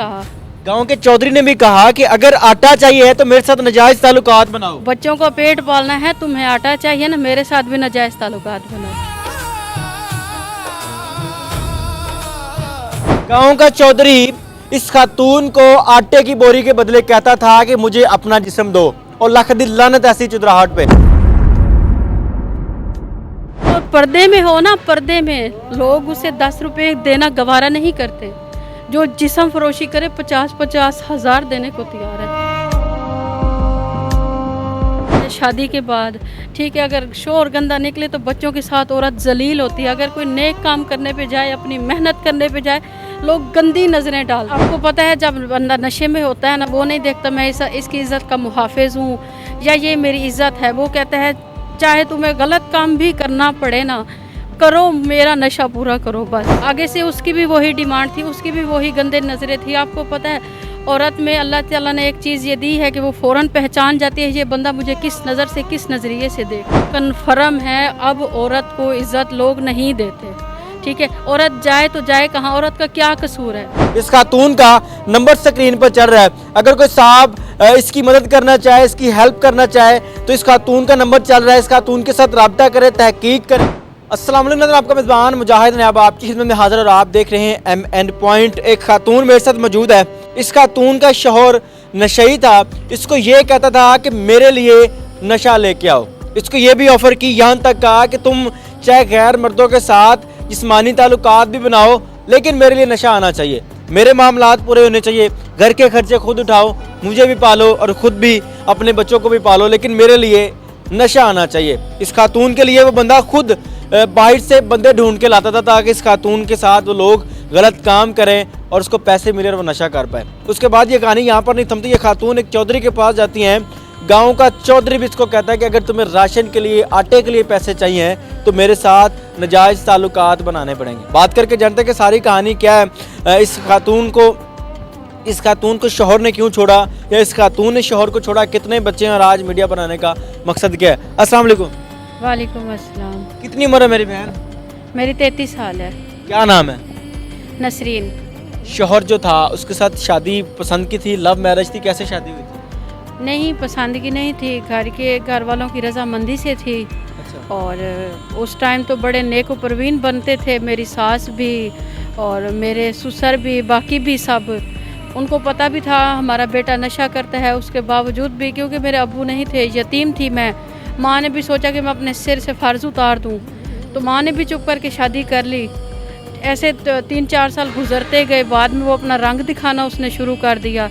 कहा। गांव के चौधरी ने भी कहा कि अगर आटा चाहिए तो मेरे साथ नाजायज ताल्लुकात बनाओ। बच्चों को पेट पालना है, तुम्हें आटा चाहिए ना, मेरे साथ भी नाजायज ताल्लुकात बनाओ। गांव का चौधरी इस खातून को आटे की बोरी के बदले कहता था कि मुझे अपना जिस्म दो, और लख दी लानत ऐसी चुदराहट पे। तो पर्दे में हो ना, पर्दे में लोग उसे 10 रुपए देना गवारा नहीं करते। जो जिस्म फरोशी करे 50-50 हज़ार देने को तैयार है। शादी के बाद ठीक है, अगर शोर गंदा निकले तो बच्चों के साथ औरत जलील होती है। अगर कोई नेक काम करने पे जाए, अपनी मेहनत करने पे जाए, लोग गंदी नज़रें डाल। आपको पता है जब बंदा नशे में होता है ना, वो नहीं देखता मैं इसकी इज़्ज़त का मुहाफिज हूँ या ये मेरी इज़्ज़त है। वो कहता है चाहे तुम्हें गलत काम भी करना पड़े ना, करो, मेरा नशा पूरा करो बस। आगे से उसकी भी वही डिमांड थी, उसकी भी वही गंदे नज़रें थी। आपको पता है औरत में अल्लाह ताला ने एक चीज़ ये दी है कि वो फ़ौरन पहचान जाती है ये बंदा मुझे किस नज़र से, किस नज़रिए से देख। कन्फर्म है अब औरत को इज़्ज़त लोग नहीं देते। ठीक है, औरत जाए तो जाए कहाँ, औरत का क्या कसूर है। इस खातून का नंबर स्क्रीन पर चल रहा है। अगर कोई साहब इसकी मदद करना चाहे, इसकी हेल्प करना चाहे तो इस खातून का नंबर चल रहा है। इस खातून के साथ रब्ता करें, तहकीक करें। अस्सलाम वालेकुम, आपका मेज़बान मुजाहिद ने अब आपकी खिदमत में हाजिर और आप देख रहे हैं MN पॉइंट। एक खातून मेरे साथ मौजूद है। इस खातून का शौहर नशई था। इसको ये कहता था कि मेरे लिए नशा लेके आओ। इसको ये भी ऑफ़र की, यहाँ तक कहा कि तुम चाहे गैर मर्दों के साथ जिस्मानी ताल्लुकात भी बनाओ, लेकिन मेरे लिए नशा आना चाहिए, मेरे मामलात पूरे होने चाहिए, घर के खर्चे खुद उठाओ, मुझे भी पालो और ख़ुद भी अपने बच्चों को भी पालो, लेकिन मेरे लिए नशा आना चाहिए। इस खातून के लिए वो बंदा खुद बाहर से बंदे ढूंढ के लाता था ताकि इस खातून के साथ वो लोग गलत काम करें और उसको पैसे मिले और वो नशा कर पाए। उसके बाद ये कहानी यहाँ पर नहीं थमती। ये खातून एक चौधरी के पास जाती हैं। गांव का चौधरी भी इसको कहता है कि अगर तुम्हें राशन के लिए, आटे के लिए पैसे चाहिए तो मेरे साथ नाजायज़ ताल्लुकात बनाने पड़ेंगे। बात करके जानते हैं कि सारी कहानी क्या है। इस खातून को शौहर ने क्यों छोड़ा, या इस खातून ने शौहर को छोड़ा, कितने बच्चे हैं और आज मीडिया बनाने का मकसद क्या है। अस्सलाम वालेकुम। वालेकुम अस्सलाम। कितनी उम्र है मेरी बहन? मेरी 33 साल है। क्या नाम है? नसरीन। शौहर जो था उसके साथ शादी पसंद की थी, लव मैरिज थी, कैसे शादी हुई थी? नहीं, पसंद की नहीं थी, घर वालों की रजामंदी से थी। अच्छा। और उस टाइम तो बड़े नेक व परवीन बनते थे, मेरी सास भी और मेरे ससुर भी, बाकी भी सब। उनको पता भी था हमारा बेटा नशा करता है, उसके बावजूद भी, क्योंकि मेरे अब्बू नहीं थे, यतीम थी मैं, माँ ने भी सोचा कि मैं अपने सिर से फ़र्ज़ उतार दूँ, तो माँ ने भी चुप करके शादी कर ली। ऐसे 3-4 साल गुजरते गए, बाद में वो अपना रंग दिखाना उसने शुरू कर दिया।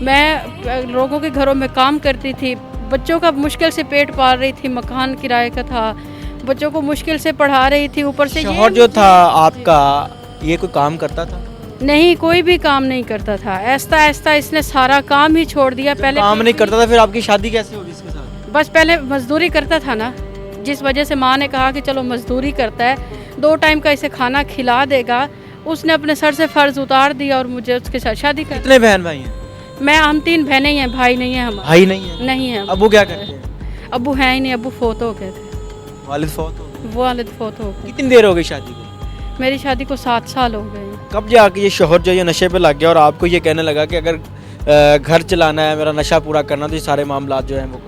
मैं लोगों के घरों में काम करती थी, बच्चों का मुश्किल से पेट पाल रही थी, मकान किराए का था, बच्चों को मुश्किल से पढ़ा रही थी। ऊपर से शौहर जो था आपका, ये कोई काम करता था? नहीं, कोई भी काम नहीं करता था। ऐसा ऐसा इसने सारा काम ही छोड़ दिया। पहले काम नहीं करता था, फिर आपकी शादी कैसे होगी इसके साथ? बस पहले मजदूरी करता था ना, जिस वजह से माँ ने कहा कि चलो मजदूरी करता है, 2 टाइम का इसे खाना खिला देगा। उसने अपने सर से फ़र्ज़ उतार दिया और मुझे उसके साथ शादी कर। कितने बहन भाई हैं? हम 3 बहनें ही हैं, भाई नहीं है हमारा। भाई नहीं है? नहीं है। अब्बू क्या करते हैं? अब्बू है ही नहीं, अब्बू फोत हो गए थे। वालिद फौत हो गए? वालिद फोत हो गए। कितनी देर हो गई शादी को? मेरी शादी को 7 साल हो गए। कब जाके ये शौहर जो ये नशे पे लग गया और आपको ये कहने लगा कि अगर घर चलाना है, मेरा नशा पूरा करना, तो ये सारे मामलात जो हैं वो?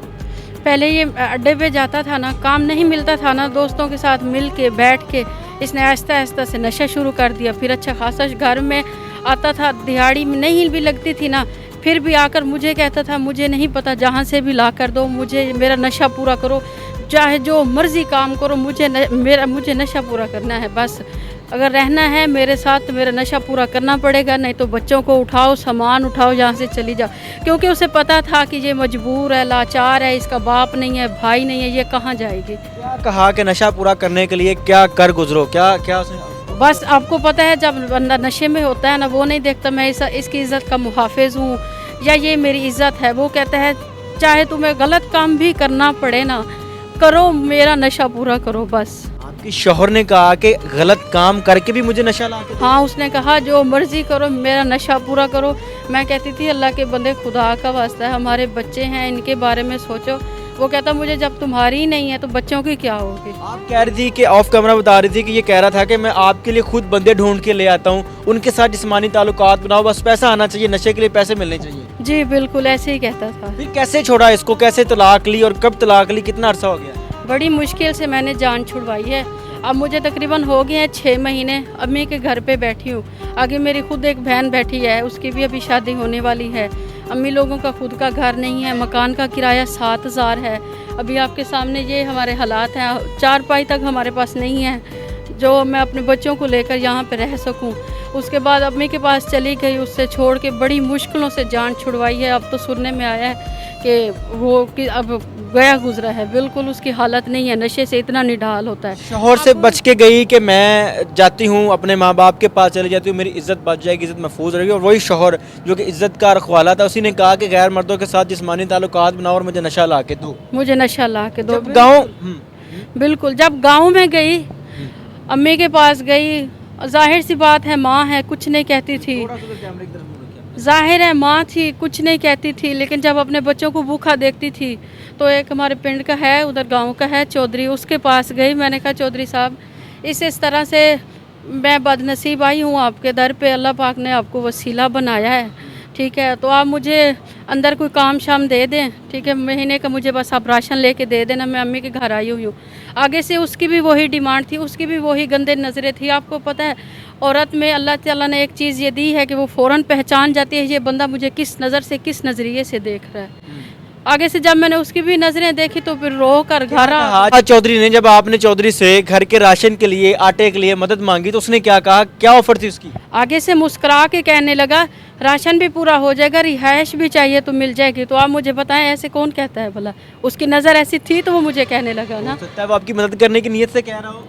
पहले ये अड्डे पे जाता था ना, काम नहीं मिलता था ना, दोस्तों के साथ मिल के बैठ के इसने आहिस्ता आहिस्ता से नशा शुरू कर दिया। फिर अच्छा खासा घर में आता था, दिहाड़ी में नहीं भी लगती थी ना, फिर भी आकर मुझे कहता था मुझे नहीं पता, जहाँ से भी ला कर दो, मुझे मेरा नशा पूरा करो, चाहे जो मर्ज़ी काम करो, मुझे नशा पूरा करना है बस। अगर रहना है मेरे साथ तो मेरा नशा पूरा करना पड़ेगा, नहीं तो बच्चों को उठाओ, सामान उठाओ, यहाँ से चली जाओ। क्योंकि उसे पता था कि ये मजबूर है, लाचार है, इसका बाप नहीं है, भाई नहीं है, ये कहाँ जाएगी। क्या कहा कि नशा पूरा करने के लिए क्या कर गुजरो, क्या क्या उसने? बस आपको पता है जब बंदा नशे में होता है ना, वो नहीं देखता मैं इसकी इज़्ज़त का मुहाफिज हूँ या ये मेरी इज़्ज़त है। वो कहता है चाहे तुम्हें गलत काम भी करना पड़े ना, करो, मेरा नशा पूरा करो बस। आपके शौहर ने कहा कि गलत काम करके भी मुझे नशा ला के दो? हाँ, उसने कहा जो मर्ज़ी करो, मेरा नशा पूरा करो। मैं कहती थी अल्लाह के बंदे, खुदा का वास्ता है, हमारे बच्चे हैं, इनके बारे में सोचो। वो कहता मुझे जब तुम्हारी ही नहीं है तो बच्चों की क्या होगी। आप कह रही थी कि ऑफ कैमरा बता रही थी कि ये कह रहा था कि मैं आपके लिए खुद बंदे ढूंढ के ले आता हूँ, उनके साथ जिस्मानी ताल्लुकात बनाओ, बस पैसा आना चाहिए, नशे के लिए पैसे मिलने चाहिए। जी बिल्कुल ऐसे ही कहता था। फिर कैसे छोड़ा इसको, कैसे तलाक ली और कब तलाक ली, कितना अरसा हो गया? बड़ी मुश्किल से मैंने जान छुड़वाई है। अब मुझे तकरीबन हो गए हैं 6 महीने। अम्मी के घर पे बैठी हूँ। आगे मेरी खुद एक बहन बैठी है, उसकी भी अभी शादी होने वाली है। अम्मी लोगों का खुद का घर नहीं है, मकान का किराया 7,000 है। अभी आपके सामने ये हमारे हालात हैं, 4 पाई तक हमारे पास नहीं है जो मैं अपने बच्चों को लेकर यहाँ पे रह सकूँ। उसके बाद अम्मी के पास चली गई, उससे छोड़ के बड़ी मुश्किलों से जान छुड़वाई है। अब तो सुनने में आया है कि वो कि अब गया गुजरा है, बिल्कुल उसकी हालत नहीं है, नशे से इतना निढाल होता है। शोहर से बच के गई कि मैं जाती हूँ अपने माँ बाप के पास चली जाती हूँ, मेरी इज्जत बच जाएगी, इज्जत महफूज रहेगी। और वही शोहर जो कि इज्जत का रखवाला था, उसी ने कहा कि गैर मर्दों के साथ जिस्मानी ताल्लुकात बनाओ और मुझे नशा ला के दो। मुझे नशा ला के दो। गाँव बिल्कुल जब गांव में गई, अम्मी के पास गई, जाहिर सी बात है माँ है, कुछ नहीं कहती थी। जाहिर है माँ थी, कुछ नहीं कहती थी। लेकिन जब अपने बच्चों को भूखा देखती थी तो एक हमारे पिंड का है, उधर गांव का है चौधरी, उसके पास गई। मैंने कहा चौधरी साहब इस तरह से मैं बदनसीब आई हूँ आपके दर पे, अल्लाह पाक ने आपको वसीला बनाया है, ठीक है, तो आप मुझे अंदर कोई काम शाम दे दें, ठीक है, महीने का मुझे बस आप राशन लेके दे देना, मैं अम्मी के घर आई हुई हूँ। आगे से उसकी भी वही डिमांड थी, उसकी भी वही गंदे नज़रें थी। आपको पता है औरत में अल्लाह ताला ने एक चीज़ ये दी है कि वो फ़ौरन पहचान जाती है ये बंदा मुझे किस नज़र से, किस नज़रिए से देख रहा है। आगे से जब मैंने उसकी भी नज़रें देखी तो फिर रो कर घर हाँ, चौधरी ने जब आपने चौधरी से घर के राशन के लिए, आटे के लिए मदद मांगी तो उसने क्या कहा, क्या ऑफर थी उसकी? आगे से मुस्कुरा के कहने लगा राशन भी पूरा हो जाएगा, रिहाइश भी चाहिए तो मिल जाएगी। तो आप मुझे बताएं ऐसे कौन कहता है भला? उसकी नज़र ऐसी थी तो वो मुझे कहने लगा ना। हो सकता है वो आपकी मदद करने की नीयत से कह रहा हो।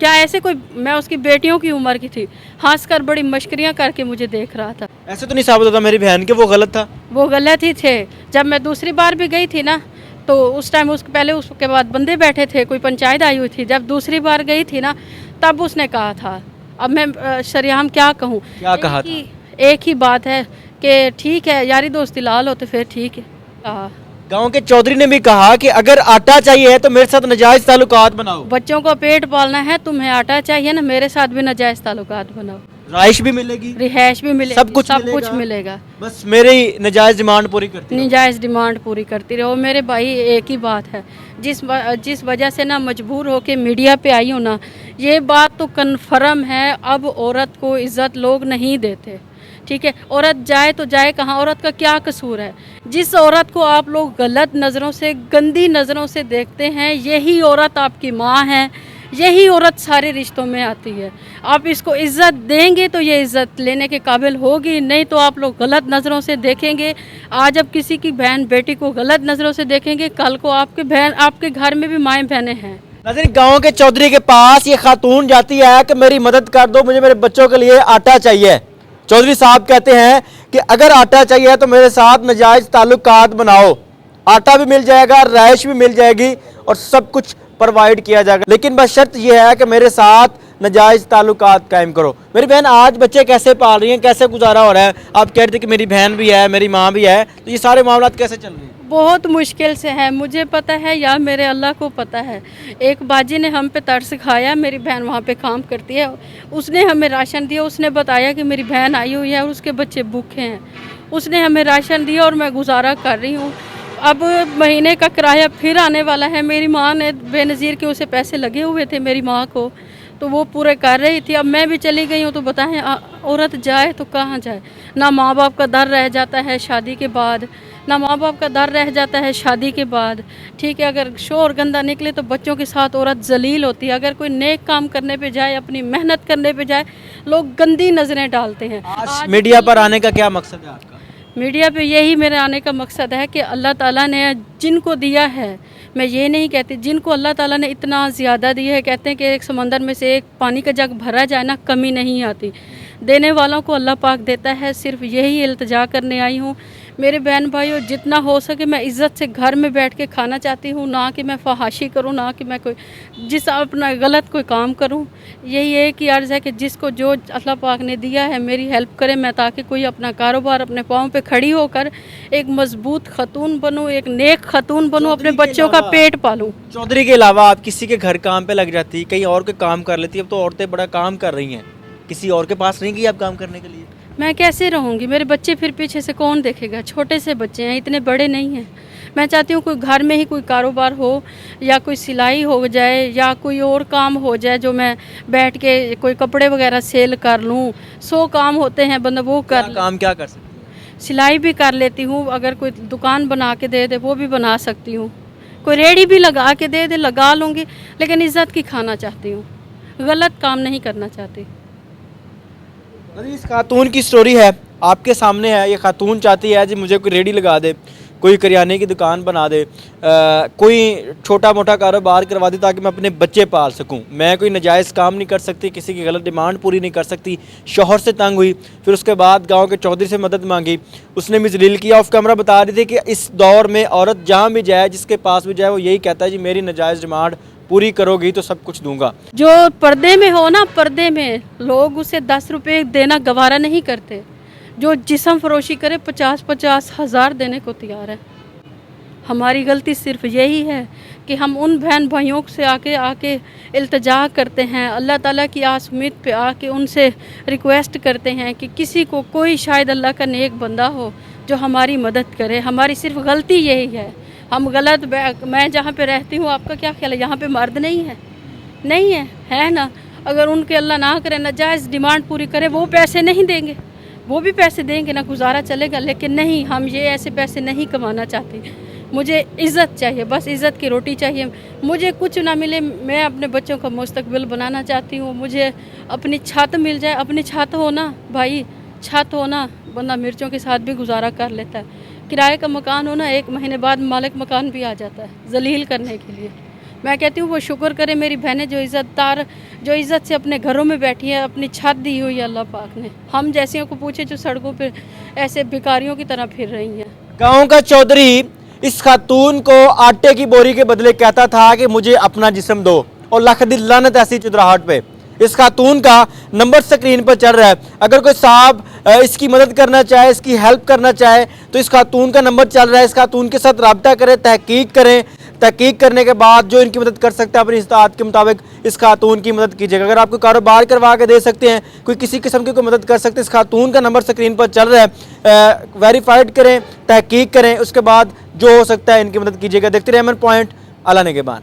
क्या ऐसे कोई, मैं उसकी बेटियों की उम्र की थी, हंसकर बड़ी मश्करियाँ करके मुझे देख रहा था। ऐसे तो नहीं साबित होता मेरी बहन के वो गलत था। वो गलत ही थे। जब मैं दूसरी बार भी गई थी ना तो उस टाइम उसके पहले उसके बाद बंदे बैठे थे, कोई पंचायत आई हुई थी। जब दूसरी बार गई थी ना तब उसने कहा था, अब मैं शरियाम क्या कहूँ, क्या कहा था? एक ही बात है कि ठीक है यारी दोस्ती लाल हो तो फिर ठीक है। कहा गांव के चौधरी ने भी कहा कि अगर आटा चाहिए है तो मेरे साथ नाजायज ताल्लुकात बनाओ। बच्चों को पेट पालना है, तुम्हें आटा चाहिए ना, मेरे साथ भी नाजायज ताल्लुकात बनाओ, राइश भी मिलेगी, रिहाइश भी मिलेगी, सब कुछ मिलेगा। बस मेरी नाजायज डिमांड पूरी करती रहो। नाजायज डिमांड पूरी करती रहो। मेरे भाई एक ही बात है, जिस वजह से ना मजबूर होके मीडिया पे आई हूँ ना, ये बात तो कन्फर्म है, अब औरत को इज्जत लोग नहीं देते, ठीक है। औरत जाए तो जाए कहाँ, औरत का क्या कसूर है? जिस औरत को आप लोग गलत नज़रों से, गंदी नज़रों से देखते हैं, यही औरत आपकी माँ है, यही औरत सारे रिश्तों में आती है। आप इसको इज़्ज़त देंगे तो ये इज़्ज़त लेने के काबिल होगी, नहीं तो आप लोग गलत नज़रों से देखेंगे। आज अब किसी की बहन बेटी को गलत नज़रों से देखेंगे, कल को आपके घर में भी माएँ बहनें हैं। नाज़रीन, गांव के चौधरी के पास ये खातून जाती है कि मेरी मदद कर दो, मुझे मेरे बच्चों के लिए आटा चाहिए। चौधरी साहब कहते हैं कि अगर आटा चाहिए तो मेरे साथ नाजायज ताल्लुकात बनाओ, आटा भी मिल जाएगा, रहाइश भी मिल जाएगी और सब कुछ प्रोवाइड किया जाएगा, लेकिन बस शर्त यह है कि मेरे साथ नाजायज ताल्लुकात कायम करो। मेरी बहन आज बच्चे कैसे पाल रही हैं, कैसे गुजारा हो रहा है? आप कह रहे थे कि मेरी बहन भी है, मेरी माँ भी है, तो ये सारे मामला कैसे चल रहे हैं? बहुत मुश्किल से है, मुझे पता है या मेरे अल्लाह को पता है। एक बाजी ने हम पे तरस खाया, मेरी बहन वहाँ पे काम करती है, उसने हमें राशन दिया, उसने बताया कि मेरी बहन आई हुई है और उसके बच्चे भूखे हैं, उसने हमें राशन दिया और मैं गुजारा कर रही हूँ। अब महीने का किराया फिर आने वाला है। मेरी माँ ने बेनज़ीर के उसे पैसे लगे हुए थे मेरी माँ को, तो वो पूरे कर रही थी। अब मैं भी चली गई हूँ, तो बताएं औरत जाए तो कहाँ जाए? ना माँ बाप का डर रह जाता है शादी के बाद, ना माँ बाप का डर रह जाता है शादी के बाद, ठीक है। अगर शोर गंदा निकले तो बच्चों के साथ औरत जलील होती है। अगर कोई नेक काम करने पे जाए, अपनी मेहनत करने पे जाए, लोग गंदी नज़रें डालते हैं। आज मीडिया पर आने का क्या मकसद है आपका? मीडिया पे यही मेरे आने का मकसद है कि अल्लाह ताला ने जिनको दिया है, मैं ये नहीं कहती, जिनको अल्लाह ताला ने इतना ज़्यादा दिया है, कहते हैं कि एक समंदर में से एक पानी का जग भरा जाए ना, कमी नहीं आती। देने वालों को अल्लाह पाक देता है। सिर्फ यही इल्तिजा करने आई हूँ। मेरे बहन भाइयों, जितना हो सके मैं इज़्ज़त से घर में बैठ के खाना चाहती हूँ, ना कि मैं फहाशी करूँ, ना कि मैं कोई जिस अपना गलत कोई काम करूँ। यही है कि अर्ज़ है कि जिसको जो अल्लाह पाक ने दिया है मेरी हेल्प करे मैं, ताकि कोई अपना कारोबार अपने पाँव पे खड़ी होकर एक मजबूत खतून बनूँ, एक नेक खतून बनूँ, अपने बच्चों का पेट पालूँ। चौधरी के अलावा आप किसी के घर काम पे लग जाती, कहीं और के काम कर लेती। अब तो औरतें बड़ा काम कर रही हैं, किसी और के पास नहीं गई आप काम करने के लिए? मैं कैसे रहूँगी? मेरे बच्चे फिर पीछे से कौन देखेगा? छोटे से बच्चे हैं, इतने बड़े नहीं हैं। मैं चाहती हूँ कोई घर में ही कोई कारोबार हो, या कोई सिलाई हो जाए, या कोई और काम हो जाए जो मैं बैठ के कोई कपड़े वगैरह सेल कर लूँ। 100 काम होते हैं, बंदा वो कर काम क्या कर सकती हैं? सिलाई भी कर लेती हूँ, अगर कोई दुकान बना के दे दे वो भी बना सकती हूँ, कोई रेडी भी लगा के दे दे लगा लूँगी, लेकिन इज़्ज़त की खाना चाहती हूँ, गलत काम नहीं करना चाहती। इस खातून की स्टोरी है, आपके सामने है। ये खातून चाहती है जी मुझे कोई रेडी लगा दे, कोई करियाने की दुकान बना दे, कोई छोटा मोटा कारोबार करवा दे ताकि मैं अपने बच्चे पाल सकूं। मैं कोई नाजायज़ काम नहीं कर सकती, किसी की गलत डिमांड पूरी नहीं कर सकती। शौहर से तंग हुई, फिर उसके बाद गांव के चौधरी से मदद मांगी, उसने भी जलील किया। ऑफ कैमरा बता रही थी कि इस दौर में औरत जहाँ भी जाए, जिसके पास भी जाए, वो यही कहता है जी मेरी नाजायज़ डिमांड पूरी करोगी तो सब कुछ दूंगा। जो पर्दे में हो ना, पर्दे में लोग उसे 10 रुपये देना गवारा नहीं करते। जो जिस्म फरोशी करे 50-50 हज़ार देने को तैयार है। हमारी गलती सिर्फ यही है कि हम उन बहन भाइयों से आके इल्तिजा करते हैं, अल्लाह ताला की आस उम्मीद पे आके उनसे रिक्वेस्ट करते हैं कि किसी को कोई शायद अल्लाह का नेक बंदा हो जो हमारी मदद करे। हमारी सिर्फ गलती यही है, हम गलत मैं जहाँ पे रहती हूँ, आपका क्या ख्याल है, यहाँ पे मर्द नहीं है? नहीं है ना? अगर उनके अल्लाह ना करे नाजायज़ डिमांड पूरी करे, वो पैसे नहीं देंगे, वो भी पैसे देंगे ना, गुजारा चलेगा। लेकिन नहीं, हम ये ऐसे पैसे नहीं कमाना चाहते। मुझे इज़्ज़त चाहिए, बस इज़्ज़त की रोटी चाहिए। मुझे कुछ ना मिले, मैं अपने बच्चों का मुस्तकबिल बनाना चाहती हूँ। मुझे अपनी छत मिल जाए, अपनी छत हो ना भाई, छत हो ना, बंदा मिर्चों के साथ भी गुजारा कर लेता है। किराए का मकान हो ना, 1 महीने बाद मालिक मकान भी आ जाता है जलील करने के लिए। मैं कहती हूँ वो शुक्र करे मेरी बहनें जो इज़्ज़त से अपने घरों में बैठी है, अपनी छत दी हुई है अल्लाह पाक ने। हम जैसियों को पूछे जो सड़कों पे ऐसे भिखारियों की तरह फिर रही हैं। गांव का चौधरी इस खातून को आटे की बोरी के बदले कहता था कि मुझे अपना जिस्म दो, और लख दी लानत ऐसी चुदराहट पे। इस खातून का नंबर स्क्रीन पर चल रहा है। अगर कोई साहब इसकी मदद करना चाहे, इसकी हेल्प करना चाहे, तो इस खातून का नंबर चल रहा है। इस खातून के साथ रब्ता करें, तहकीक करें। तहकीक करने के बाद जो इनकी मदद कर सकता है अपनी इस्तात के मुताबिक इस खातून की मदद कीजिएगा। अगर आप कोई कारोबार करवा के दे सकते हैं, कोई किसी किस्म की कोई मदद कर सकते हैं, इस खातून का नंबर स्क्रीन पर चल रहा है। वेरीफाइड करें, तहकीक करें, उसके बाद जो हो सकता है इनकी मदद कीजिएगा। देखते रहे अमन पॉइंट, अल्लाह निगहबान।